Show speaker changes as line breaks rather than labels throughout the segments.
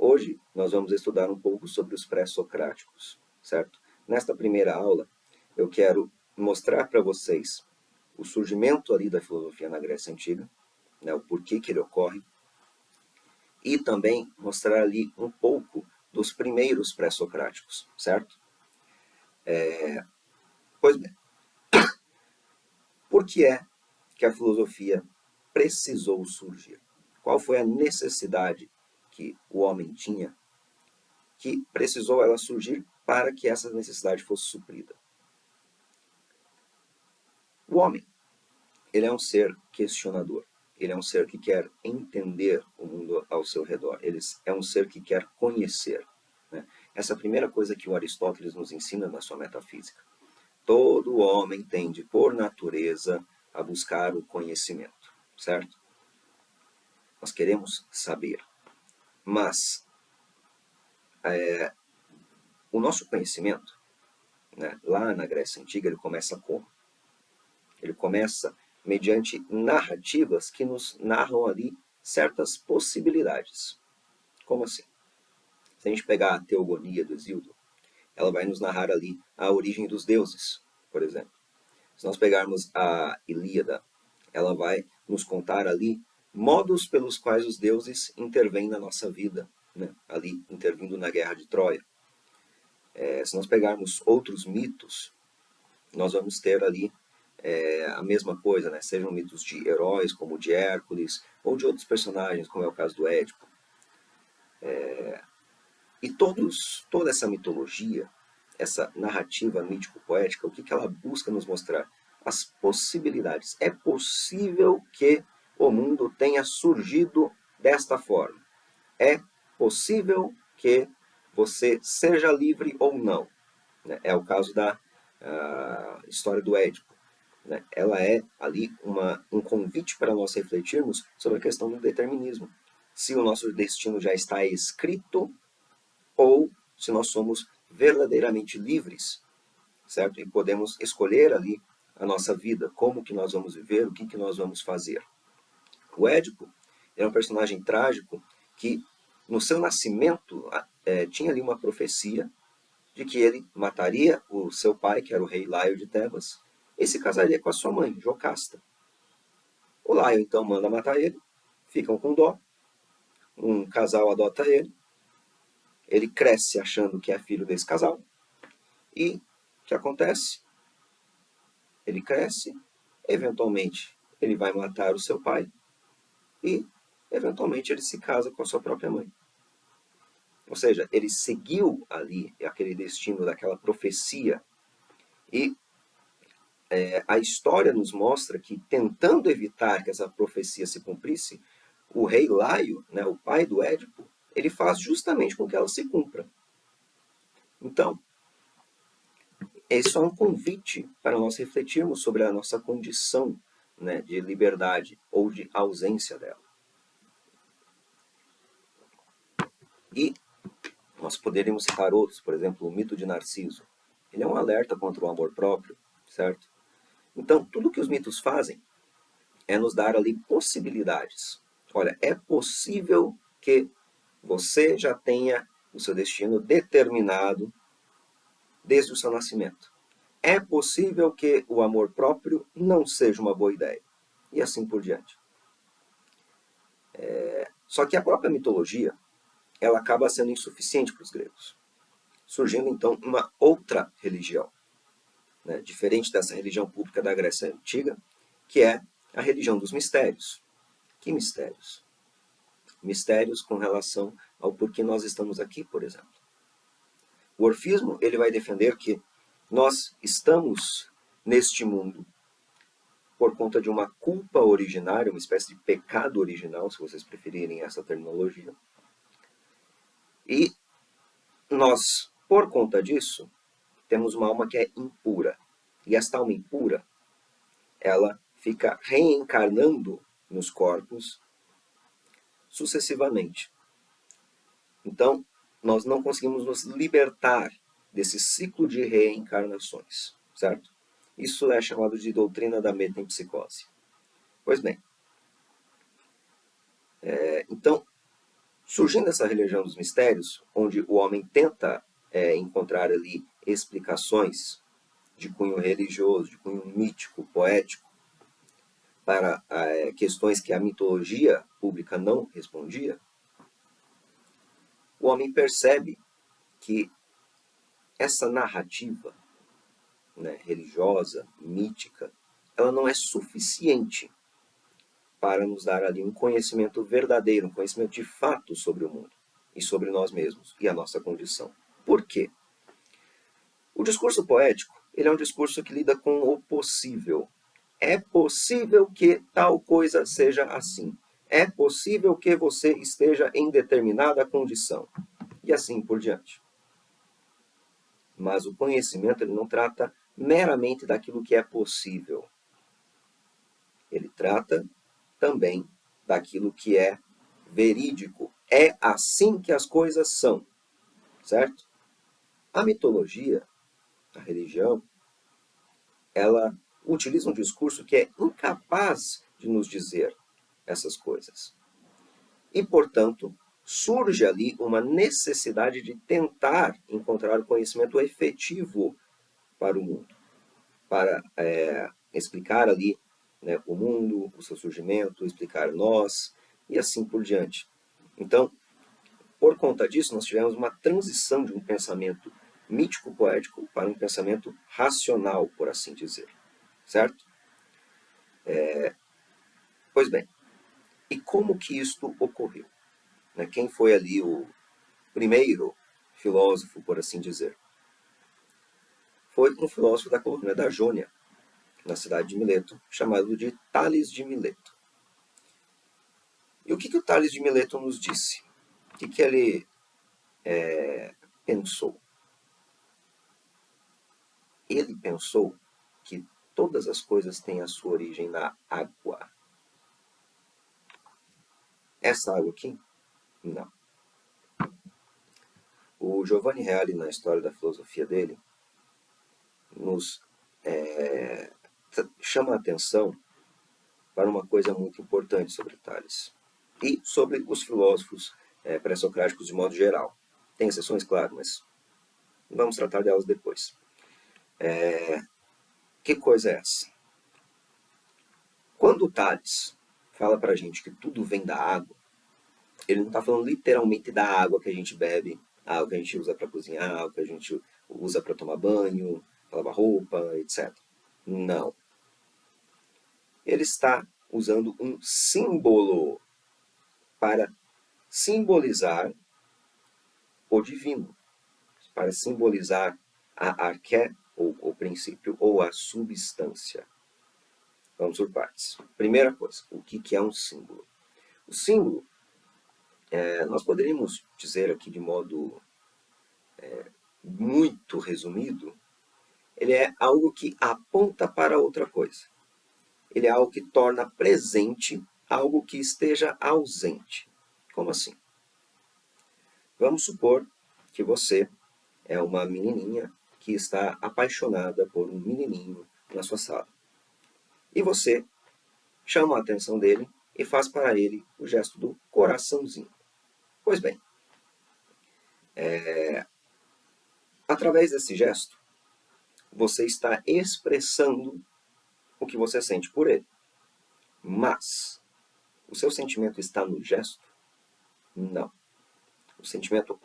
Hoje nós vamos estudar um pouco sobre os pré-socráticos, certo? Nesta primeira aula, eu quero mostrar para vocês o surgimento ali da filosofia na Grécia Antiga, né, o porquê que ele ocorre, e também mostrar ali um pouco dos primeiros pré-socráticos, certo? Pois bem, por que é que a filosofia precisou surgir? Qual foi a necessidade que o homem tinha que precisou ela surgir para que essa necessidade fosse suprida? O homem, ele é um ser questionador. Ele é um ser que quer entender o mundo ao seu redor. Ele é um ser que quer conhecer, né? Essa é a primeira coisa que o Aristóteles nos ensina na sua metafísica. Todo homem tende, por natureza, a buscar o conhecimento, certo? Nós queremos saber. Mas o nosso conhecimento, né, lá na Grécia Antiga, ele começa como? Ele começa mediante narrativas que nos narram ali certas possibilidades. Como assim? Se a gente pegar a Teogonia do Hesíodo, ela vai nos narrar ali a origem dos deuses, por exemplo. Se nós pegarmos a Ilíada, ela vai nos contar ali modos pelos quais os deuses intervêm na nossa vida, né? Ali intervindo na guerra de Troia. Se nós pegarmos outros mitos, nós vamos ter ali a mesma coisa, né? Sejam mitos de heróis, como o de Hércules, ou de outros personagens, como é o caso do Édipo. E toda essa mitologia, essa narrativa mítico-poética, o que ela busca nos mostrar? As possibilidades. É possível que o mundo tenha surgido desta forma. É possível que você seja livre ou não. É o caso da história do Édipo. Ela é ali um convite para nós refletirmos sobre a questão do determinismo. Se o nosso destino já está escrito ou se nós somos verdadeiramente livres, certo? E podemos escolher ali a nossa vida, como que nós vamos viver, o que que nós vamos fazer. O Édipo era um personagem trágico que, no seu nascimento, tinha ali uma profecia de que ele mataria o seu pai, que era o rei Laio de Tebas, e se casaria com a sua mãe, Jocasta. O Laio então manda matar ele, ficam com dó, um casal adota ele cresce achando que é filho desse casal, e o que acontece? Ele cresce, eventualmente ele vai matar o seu pai e eventualmente ele se casa com a sua própria mãe. Ou seja, ele seguiu ali aquele destino daquela profecia e a história nos mostra que, tentando evitar que essa profecia se cumprisse, o rei Laio, né, o pai do Édipo, ele faz justamente com que ela se cumpra. Então, esse é um convite para nós refletirmos sobre a nossa condição, né, de liberdade ou de ausência dela. E nós poderíamos citar outros, por exemplo, o mito de Narciso. Ele é um alerta contra o amor próprio, certo? Então, tudo que os mitos fazem é nos dar ali possibilidades. Olha, é possível que você já tenha o seu destino determinado desde o seu nascimento. É possível que o amor próprio não seja uma boa ideia. E assim por diante. Só que a própria mitologia, ela acaba sendo insuficiente para os gregos. Surgindo então uma outra religião, né, diferente dessa religião pública da Grécia Antiga, que é a religião dos mistérios. Que mistérios? Mistérios com relação ao porquê nós estamos aqui, por exemplo. O orfismo, ele vai defender que nós estamos neste mundo por conta de uma culpa originária, uma espécie de pecado original, se vocês preferirem essa terminologia. E nós, por conta disso, temos uma alma que é impura. E esta alma impura, ela fica reencarnando nos corpos sucessivamente. Então, nós não conseguimos nos libertar desse ciclo de reencarnações, certo? Isso é chamado de doutrina da metempsicose. Pois bem, então, Surgindo essa religião dos mistérios, onde o homem tenta encontrar ali explicações de cunho religioso, de cunho mítico, poético, para questões que a mitologia pública não respondia, o homem percebe que essa narrativa, né, religiosa, mítica, ela não é suficiente para nos dar ali um conhecimento verdadeiro, um conhecimento de fato sobre o mundo e sobre nós mesmos e a nossa condição. Por quê? O discurso poético, ele é um discurso que lida com o possível. É possível que tal coisa seja assim. É possível que você esteja em determinada condição. E assim por diante. Mas o conhecimento ele não trata meramente daquilo que é possível. Ele trata também daquilo que é verídico. É assim que as coisas são, certo? A mitologia, a religião, ela utiliza um discurso que é incapaz de nos dizer essas coisas. E, portanto, surge ali uma necessidade de tentar encontrar o conhecimento efetivo para o mundo, para explicar ali, né, o mundo, o seu surgimento, explicar nós e assim por diante. Então, por conta disso, nós tivemos uma transição de um pensamento mítico-poético para um pensamento racional, por assim dizer. Certo? Pois bem, e como que isto ocorreu? Né? Quem foi ali o primeiro filósofo, por assim dizer? Foi um filósofo da colônia da Jônia, na cidade de Mileto, chamado de Tales de Mileto. E o que o Tales de Mileto nos disse? O que ele pensou? Ele pensou que todas as coisas têm a sua origem na água. Essa água aqui? Não. O Giovanni Reale, na história da filosofia dele, nos chama a atenção para uma coisa muito importante sobre Tales e sobre os filósofos pré-socráticos de modo geral. Tem exceções, claro, mas vamos tratar delas depois. Que coisa é essa? Quando Tales fala para a gente que tudo vem da água, ele não está falando literalmente da água que a gente bebe, a água que a gente usa para cozinhar, a água que a gente usa para tomar banho, para lavar roupa, etc. Não. Ele está usando um símbolo para simbolizar o divino, para simbolizar a arqué, ou o princípio, ou a substância. Vamos por partes. Primeira coisa, o que é um símbolo? O símbolo, nós poderíamos dizer aqui de modo muito resumido, ele é algo que aponta para outra coisa. Ele é algo que torna presente algo que esteja ausente. Como assim? Vamos supor que você é uma menininha que está apaixonada por um menininho na sua sala. E você chama a atenção dele e faz para ele o gesto do coraçãozinho. Pois bem, através desse gesto, você está expressando o que você sente por ele. Mas o seu sentimento está no gesto? Não. O sentimento,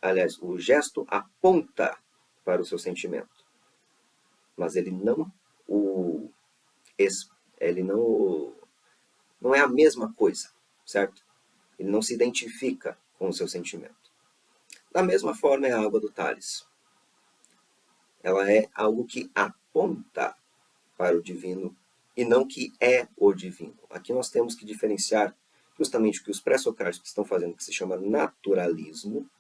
aliás, o gesto aponta para o seu sentimento, mas ele não não é a mesma coisa, certo? Ele não se identifica com o seu sentimento. Da mesma forma é a água do Tales. Ela é algo que aponta para o divino e não que é o divino. Aqui nós temos que diferenciar justamente o que os pré-socráticos estão fazendo, que se chama naturalismo,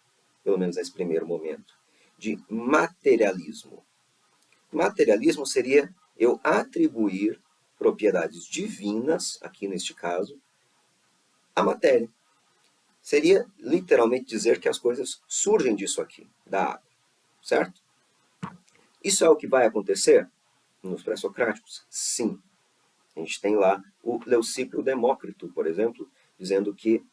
pelo menos nesse primeiro momento, de materialismo. Materialismo seria eu atribuir propriedades divinas, aqui neste caso, à matéria. Seria literalmente dizer que as coisas surgem disso aqui, da água, certo? Isso é o que vai acontecer nos pré-socráticos? Sim. A gente tem lá o Leucípio Demócrito, por exemplo, dizendo que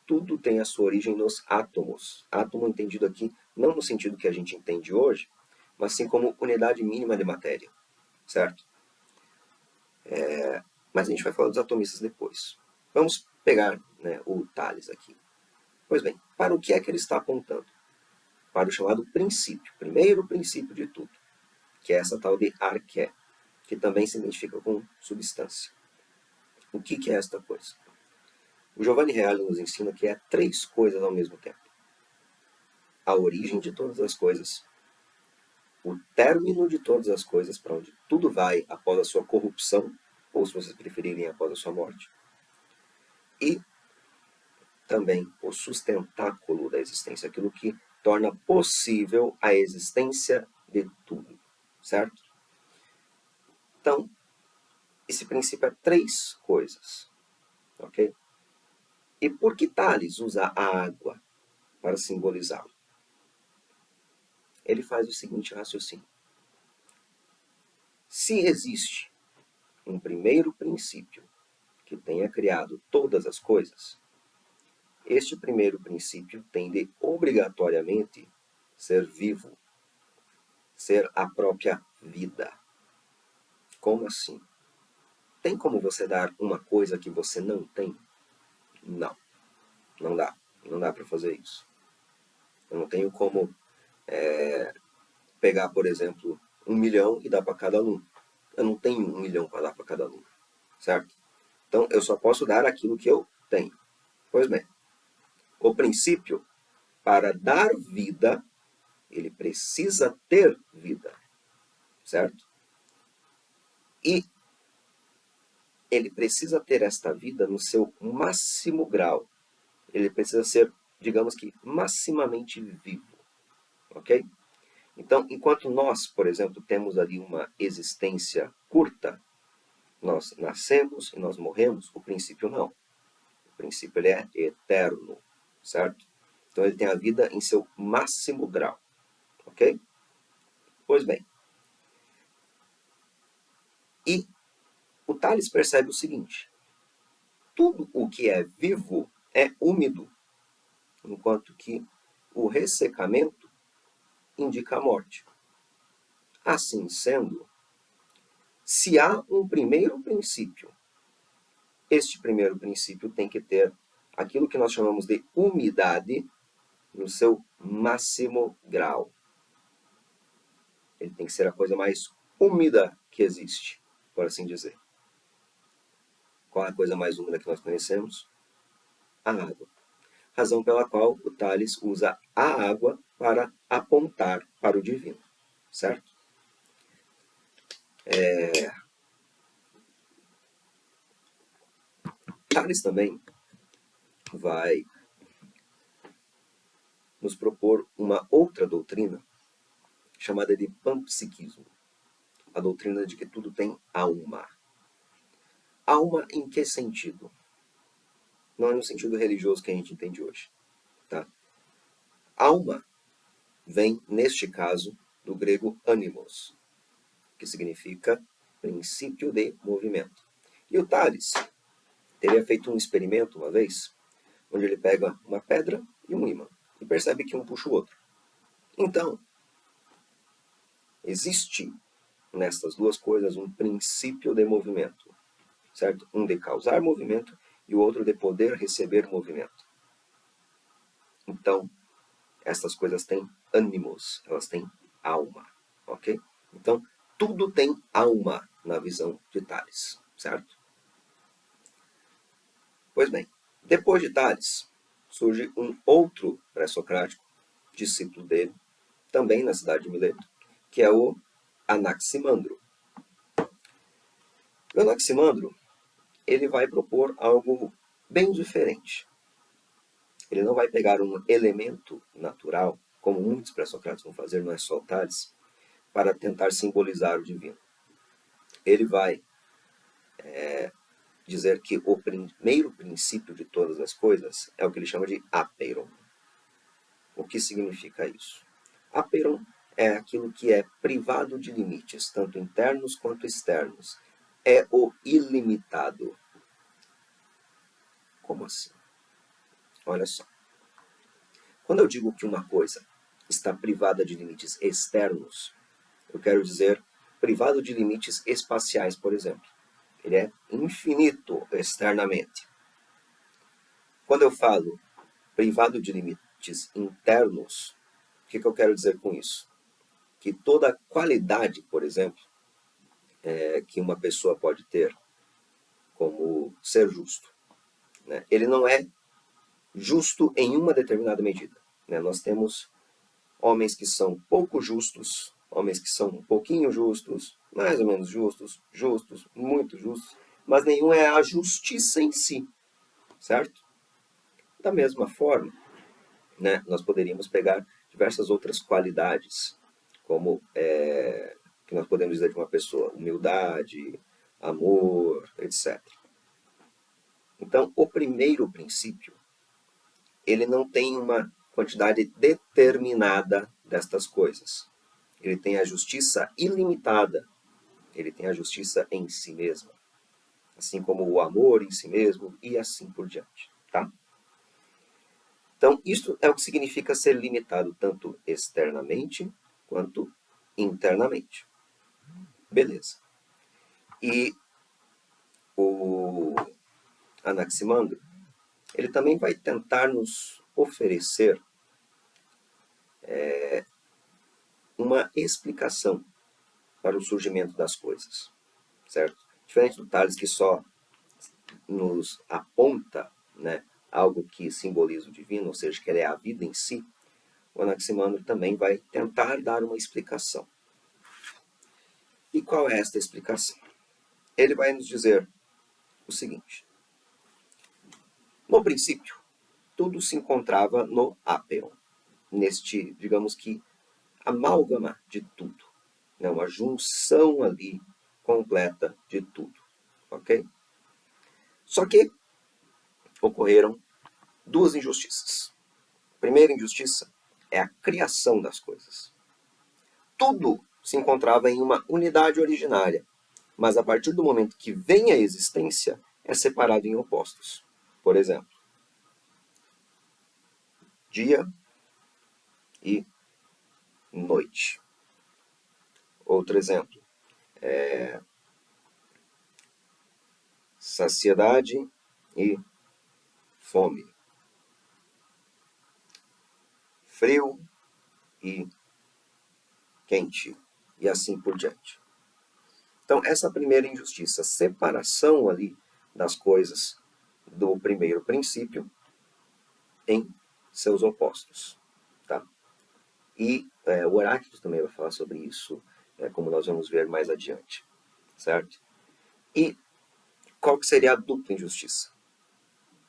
tudo tem a sua origem nos átomos. Átomo entendido aqui não no sentido que a gente entende hoje, mas sim como unidade mínima de matéria, certo? Mas a gente vai falar dos atomistas depois. Vamos pegar, né, o Tales aqui. Pois bem, para o que é que ele está apontando? Para o chamado princípio, primeiro princípio de tudo, que é essa tal de arqué, que também se identifica com substância. O que é esta coisa? O Giovanni Reale nos ensina que é três coisas ao mesmo tempo: a origem de todas as coisas, o término de todas as coisas, para onde tudo vai após a sua corrupção, ou se vocês preferirem, após a sua morte, e também o sustentáculo da existência, aquilo que torna possível a existência de tudo, certo? Então, esse princípio é três coisas, ok? E por que Tales usa a água para simbolizá-lo? Ele faz o seguinte raciocínio: se existe um primeiro princípio que tenha criado todas as coisas, este primeiro princípio tem de obrigatoriamente ser vivo, ser a própria vida. Como assim? Tem como você dar uma coisa que você não tem? Não, não dá. Não dá para fazer isso. Eu não tenho como pegar, por exemplo, 1 milhão e dar para cada aluno. Eu não tenho 1 milhão para dar para cada aluno, certo? Então, eu só posso dar aquilo que eu tenho. Pois bem, o princípio, para dar vida, ele precisa ter vida, certo? E ele precisa ter esta vida no seu máximo grau. Ele precisa ser, digamos que, maximamente vivo, ok? Então, enquanto nós, por exemplo, temos ali uma existência curta, nós nascemos e nós morremos, o princípio não. O princípio ele é eterno, certo? Então ele tem a vida em seu máximo grau, ok? Pois bem, e o Tales percebe o seguinte: tudo o que é vivo é úmido, enquanto que o ressecamento indica a morte. Assim sendo, se há um primeiro princípio, este primeiro princípio tem que ter aquilo que nós chamamos de umidade no seu máximo grau. Ele tem que ser a coisa mais úmida que existe, por assim dizer. Qual é a coisa mais úmida que nós conhecemos? A água. Razão pela qual o Tales usa a água para apontar para o divino, certo? Tales também vai nos propor uma outra doutrina chamada de panpsiquismo, a doutrina de que tudo tem alma. Alma em que sentido? Não é no sentido religioso que a gente entende hoje. Tá? Alma vem, neste caso, do grego animos, que significa princípio de movimento. E o Tales teria feito um experimento uma vez, onde ele pega uma pedra e um ímã, e percebe que um puxa o outro. Então, existe nestas duas coisas um princípio de movimento, certo? Um de causar movimento e o outro de poder receber movimento. Então, estas coisas têm ânimos, elas têm alma, ok? Então, tudo tem alma na visão de Tales, certo? Pois bem, depois de Tales, surge um outro pré-socrático, discípulo dele, também na cidade de Mileto, que é o Anaximandro. O Anaximandro, ele vai propor algo bem diferente. Ele não vai pegar um elemento natural, como muitos pré-socráticos vão fazer, não é só o Tales, para tentar simbolizar o divino. Ele vai dizer que o primeiro princípio de todas as coisas é o que ele chama de apeiron. O que significa isso? Apeiron é aquilo que é privado de limites, tanto internos quanto externos. É o ilimitado. Como assim? Olha só. Quando eu digo que uma coisa está privada de limites externos, eu quero dizer privado de limites espaciais, por exemplo. Ele é infinito externamente. Quando eu falo privado de limites internos, o que eu quero dizer com isso? Que toda qualidade, por exemplo, que uma pessoa pode ter, como ser justo, né? Ele não é justo em uma determinada medida, né? Nós temos homens que são pouco justos, homens que são um pouquinho justos, mais ou menos justos, justos, muito justos, mas nenhum é a justiça em si, certo? Da mesma forma, né, nós poderíamos pegar diversas outras qualidades, como que nós podemos dizer de uma pessoa, humildade, amor, etc. Então, o primeiro princípio, ele não tem uma quantidade determinada destas coisas. Ele tem a justiça ilimitada. Ele tem a justiça em si mesma. Assim como o amor em si mesmo e assim por diante. Tá? Então, isso é o que significa ser limitado tanto externamente quanto internamente. Beleza. E o Anaximandro, ele também vai tentar nos oferecer uma explicação para o surgimento das coisas, certo? Diferente do Tales, que só nos aponta, né, algo que simboliza o divino, ou seja, que ele é a vida em si, o Anaximandro também vai tentar dar uma explicação. E qual é esta explicação? Ele vai nos dizer o seguinte: no princípio, tudo se encontrava no Apeiron, neste, digamos que, amálgama de tudo, né? Uma junção ali completa de tudo, ok? Só que ocorreram duas injustiças. A primeira injustiça é a criação das coisas. Tudo se encontrava em uma unidade originária, mas a partir do momento que vem a existência, é separado em opostos. Por exemplo, dia e noite. Outro exemplo é saciedade e fome. Frio e quente. E assim por diante. Então, essa primeira injustiça, separação ali das coisas do primeiro princípio em seus opostos. Tá? E o Heráclito também vai falar sobre isso, como nós vamos ver mais adiante. Certo? E qual que seria a dupla injustiça?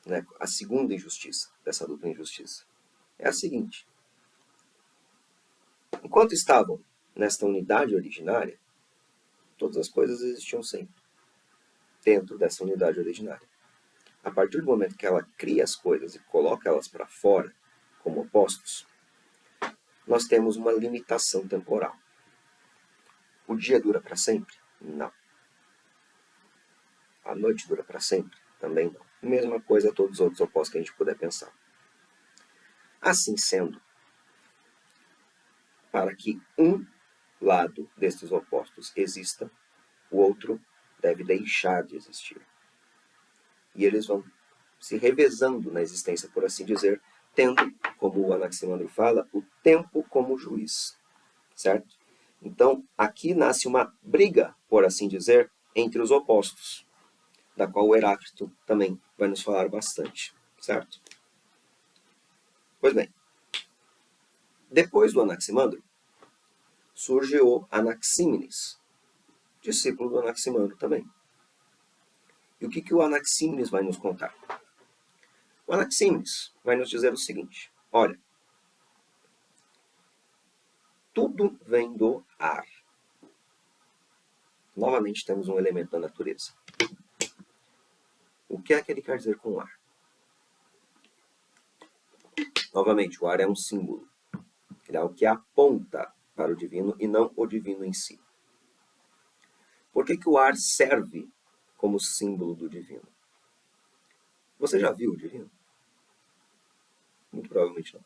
Né? A segunda injustiça dessa dupla injustiça é a seguinte: enquanto estavam nesta unidade originária, todas as coisas existiam sempre dentro dessa unidade originária. A partir do momento que ela cria as coisas e coloca elas para fora, como opostos, nós temos uma limitação temporal. O dia dura para sempre? Não. A noite dura para sempre? Também não. Mesma coisa a todos os outros opostos que a gente puder pensar. Assim sendo, para que um lado destes opostos exista, o outro deve deixar de existir. E eles vão se revezando na existência, por assim dizer, tendo, como o Anaximandro fala, o tempo como juiz. Certo? Então, aqui nasce uma briga, por assim dizer, entre os opostos, da qual o Heráclito também vai nos falar bastante. Certo? Pois bem, depois do Anaximandro, surge o Anaxímenes, discípulo do Anaximandro também. E o que o Anaxímenes vai nos contar? O Anaxímenes vai nos dizer o seguinte: olha, tudo vem do ar. Novamente temos um elemento da natureza. O que é que ele quer dizer com ar? Novamente, o ar é um símbolo. Ele é algo que aponta para o divino e não o divino em si. Por que o ar serve como símbolo do divino? Você já viu o divino? Muito provavelmente não.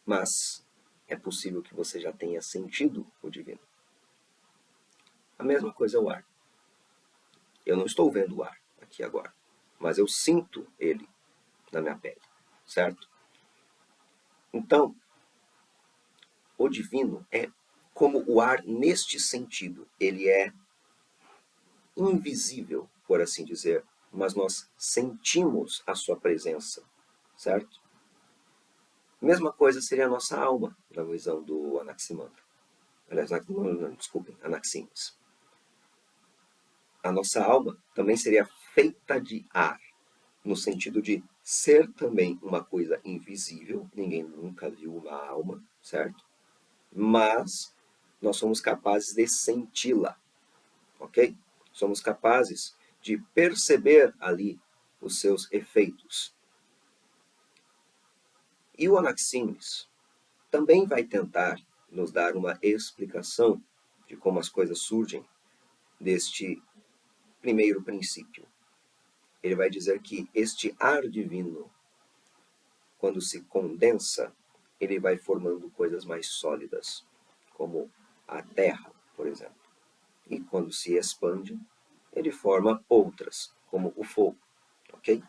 Mas é possível que você já tenha sentido o divino. A mesma coisa é o ar. Eu não estou vendo o ar aqui agora, mas eu sinto ele na minha pele, certo? Então, o divino é como o ar neste sentido. Ele é invisível, por assim dizer, mas nós sentimos a sua presença, certo? Mesma coisa seria a nossa alma, na visão do Anaximandro. Aliás, desculpem, Anaximes. A nossa alma também seria feita de ar, no sentido de ser também uma coisa invisível, ninguém nunca viu uma alma, certo? Mas nós somos capazes de senti-la, ok? Somos capazes de perceber ali os seus efeitos. E o Anaximes também vai tentar nos dar uma explicação de como as coisas surgem deste primeiro princípio. Ele vai dizer que este ar divino, quando se condensa, ele vai formando coisas mais sólidas, como a terra, por exemplo. E quando se expande, ele forma outras, como o fogo, ok?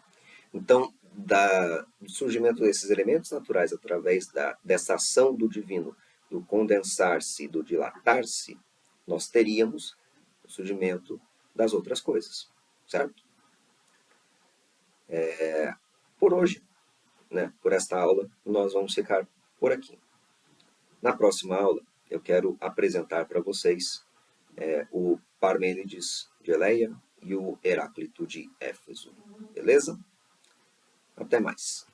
Então, do surgimento desses elementos naturais através dessa ação do divino, do condensar-se, do dilatar-se, nós teríamos o surgimento das outras coisas, certo? Por hoje, né, por esta aula, nós vamos ficar por aqui. Na próxima aula, eu quero apresentar para vocês o Parmênides de Eleia e o Heráclito de Éfeso. Beleza? Até mais.